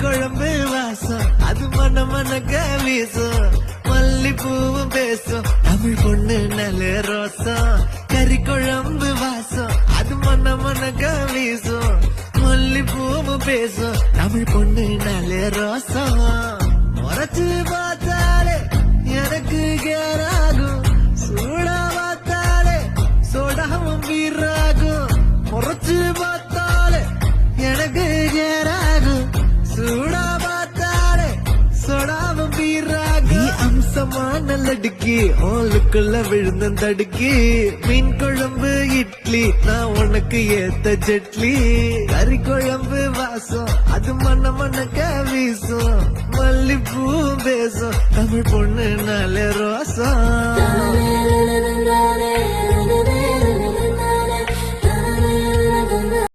குழம்பு வாசம் அது மன மனக்க வீசும் மல்லிப்பூவும் பேசும் தமிழ் பொண்ணு நல்ல ரோசம் கறி குழம்பு வாசம் அது மன மனக்க வீசும் மல்லிப்பூவும் பேசும் தமிழ் பொண்ணு நல்ல ரோசம் முறைச்சு பார்த்தாலே எனக்கு கேராகும் சூடா பார்த்தாலே சோடாவும் வீராகும் முறைச்சு பார்த்தாலே எனக்கு கேராகும் சூடா பார்த்தாலே சோடாவும் வீராகும் அம்சமான லடுக்கி ஓலுக்குள்ள விழுந்த தடுக்கி மீன் குழம்பு இட்லி நான் உனக்கு ஏத்த ஜெட்லி கறி குழம்பு வாசம் அது மன மனக்க வீசும் மல்லிப்பூ பேசும் தமிழ் பொண்ணு நல்ல ரோசம்